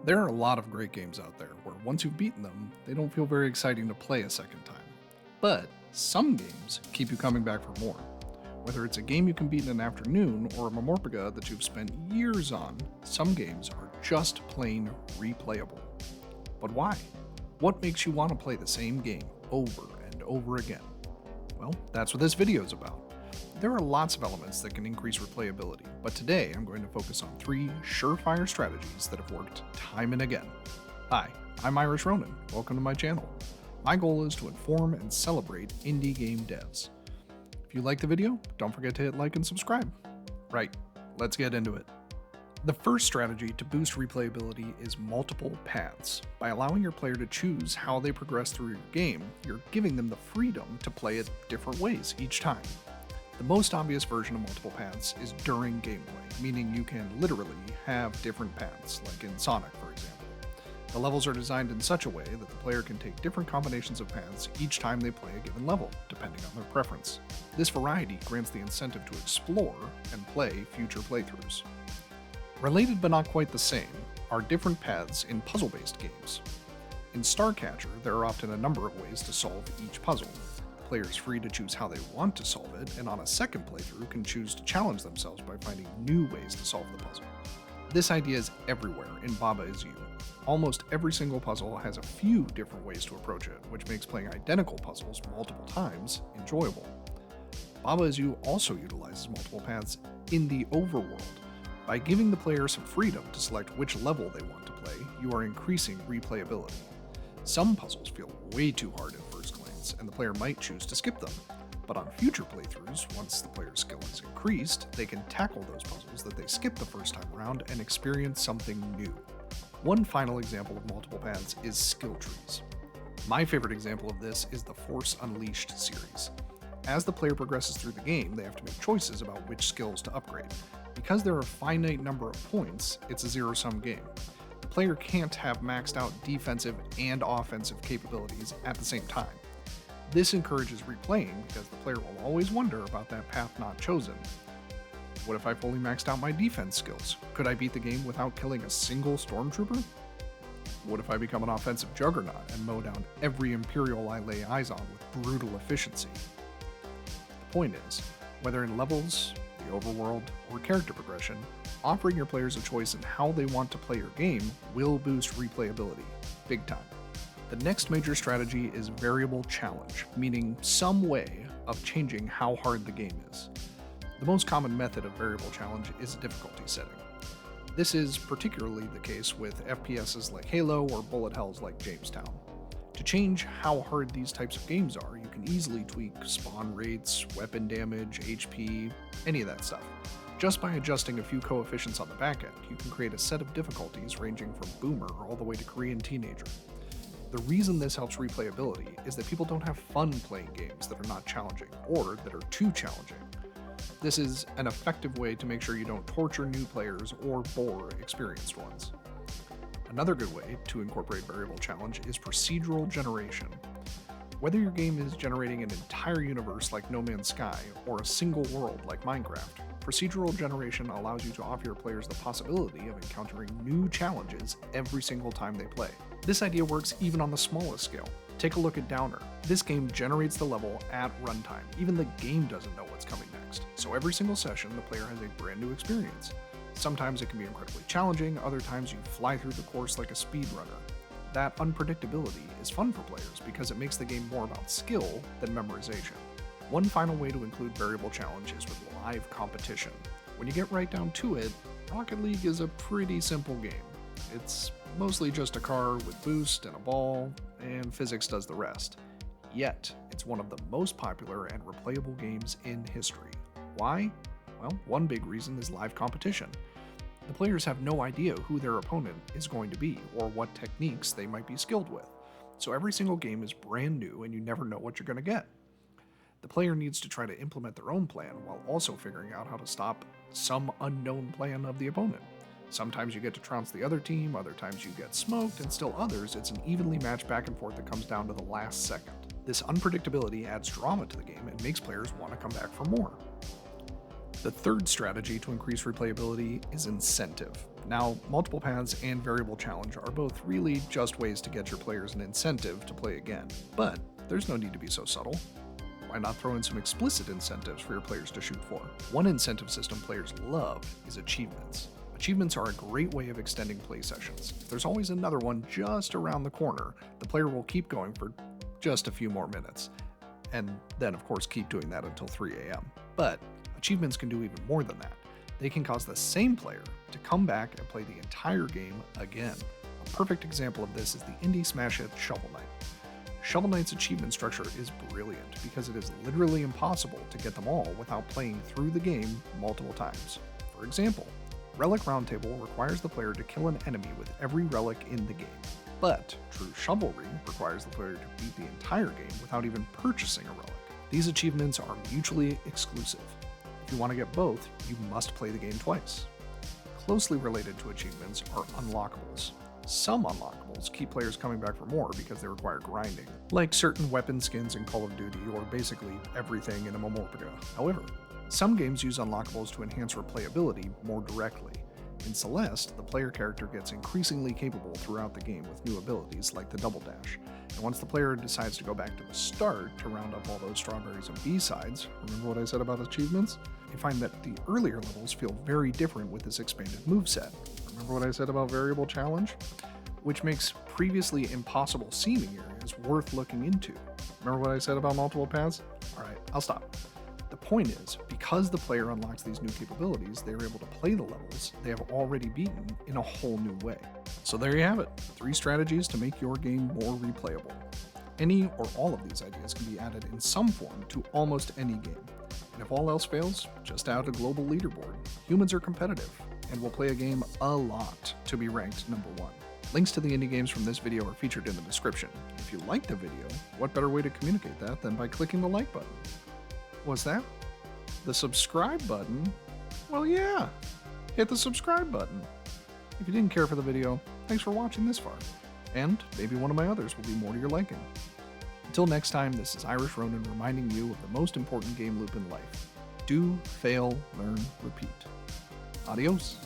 There are a lot of great games out there where once you've beaten them, they don't feel very exciting to play a second time. But some games keep you coming back for more. Whether it's a game you can beat in an afternoon or a Memorpaga that you've spent years on, some games are just plain replayable. But why? What makes you want to play the same game over and over again? Well, that's what this video is about. There are lots of elements that can increase replayability, but today I'm going to focus on 3 surefire strategies that have worked time and again. Hi, I'm Irish Ronin. Welcome to my channel. My goal is to inform and celebrate indie game devs. If you like the video, don't forget to hit like and subscribe. Right, let's get into it. The first strategy to boost replayability is multiple paths. By allowing your player to choose how they progress through your game, you're giving them the freedom to play it different ways each time. The most obvious version of multiple paths is during gameplay, meaning you can literally have different paths, like in Sonic, for example. The levels are designed in such a way that the player can take different combinations of paths each time they play a given level, depending on their preference. This variety grants the incentive to explore and play future playthroughs. Related but not quite the same are different paths in puzzle-based games. In Starcatcher, there are often a number of ways to solve each puzzle. The player is free to choose how they want to solve it, and on a second playthrough can choose to challenge themselves by finding new ways to solve the puzzle. This idea is everywhere in Baba Is You. Almost every single puzzle has a few different ways to approach it, which makes playing identical puzzles multiple times enjoyable. Baba Is You also utilizes multiple paths in the overworld. By giving the player some freedom to select which level they want to play, you are increasing replayability. Some puzzles feel way too hard at first glance, and the player might choose to skip them. But on future playthroughs, once the player's skill is increased, they can tackle those puzzles that they skipped the first time around and experience something new. One final example of multiple paths is skill trees. My favorite example of this is the Force Unleashed series. As the player progresses through the game, they have to make choices about which skills to upgrade. Because there are a finite number of points, it's a zero-sum game. The player can't have maxed out defensive and offensive capabilities at the same time. This encourages replaying because the player will always wonder about that path not chosen. What if I fully maxed out my defense skills? Could I beat the game without killing a single stormtrooper? What if I become an offensive juggernaut and mow down every Imperial I lay eyes on with brutal efficiency? The point is, whether in levels, the overworld, or character progression, offering your players a choice in how they want to play your game will boost replayability, big time. The next major strategy is variable challenge, meaning some way of changing how hard the game is. The most common method of variable challenge is difficulty setting. This is particularly the case with FPSs like Halo or bullet hells like Jamestown. To change how hard these types of games are, you can easily tweak spawn rates, weapon damage, HP, any of that stuff. Just by adjusting a few coefficients on the back end, you can create a set of difficulties ranging from boomer all the way to Korean teenager. The reason this helps replayability is that people don't have fun playing games that are not challenging or that are too challenging. This is an effective way to make sure you don't torture new players or bore experienced ones. Another good way to incorporate variable challenge is procedural generation. Whether your game is generating an entire universe like No Man's Sky or a single world like Minecraft, procedural generation allows you to offer your players the possibility of encountering new challenges every single time they play. This idea works even on the smallest scale. Take a look at Downer. This game generates the level at runtime. Even the game doesn't know what's coming next. So every single session, the player has a brand new experience. Sometimes it can be incredibly challenging, other times you fly through the course like a speedrunner. That unpredictability is fun for players because it makes the game more about skill than memorization. One final way to include variable challenge is with live competition. When you get right down to it, Rocket League is a pretty simple game. It's mostly just a car with boost and a ball, and physics does the rest. Yet, it's one of the most popular and replayable games in history. Why? Well, one big reason is live competition. The players have no idea who their opponent is going to be or what techniques they might be skilled with. So every single game is brand new and you never know what you're going to get. The player needs to try to implement their own plan while also figuring out how to stop some unknown plan of the opponent. Sometimes you get to trounce the other team, other times you get smoked, and still others it's an evenly matched back and forth that comes down to the last second. This unpredictability adds drama to the game and makes players want to come back for more. The third strategy to increase replayability is incentive. Now, multiple paths and variable challenge are both really just ways to get your players an incentive to play again, but there's no need to be so subtle. Why not throw in some explicit incentives for your players to shoot for? One incentive system players love is achievements. Achievements are a great way of extending play sessions. If there's always another one just around the corner, the player will keep going for just a few more minutes, and then of course keep doing that until 3 a.m. But achievements can do even more than that. They can cause the same player to come back and play the entire game again. A perfect example of this is the indie smash hit Shovel Knight. Shovel Knight's achievement structure is brilliant because it is literally impossible to get them all without playing through the game multiple times. For example, Relic Roundtable requires the player to kill an enemy with every relic in the game, but True Shovelry requires the player to beat the entire game without even purchasing a relic. These achievements are mutually exclusive. If you want to get both, you must play the game twice. Closely related to achievements are unlockables. Some unlockables keep players coming back for more because they require grinding, like certain weapon skins in Call of Duty or basically everything in a Momorpega. However, some games use unlockables to enhance replayability more directly. In Celeste, the player character gets increasingly capable throughout the game with new abilities like the double dash, and once the player decides to go back to the start to round up all those strawberries and B-sides, remember what I said about achievements? You find that the earlier levels feel very different with this expanded moveset. Remember what I said about variable challenge? Which makes previously impossible seeming areas worth looking into. Remember what I said about multiple paths? Alright, I'll stop. The point is, because the player unlocks these new capabilities, they are able to play the levels they have already beaten in a whole new way. So there you have it, 3 strategies to make your game more replayable. Any or all of these ideas can be added in some form to almost any game. And if all else fails, just add a global leaderboard. Humans are competitive, and will play a game a lot to be ranked number 1. Links to the indie games from this video are featured in the description. If you liked the video, what better way to communicate that than by clicking the like button? What's that? The subscribe button? Well, yeah, hit the subscribe button. If you didn't care for the video, thanks for watching this far, and maybe one of my others will be more to your liking. Until next time, this is Irish Ronin reminding you of the most important game loop in life. Do, fail, learn, repeat. Adios.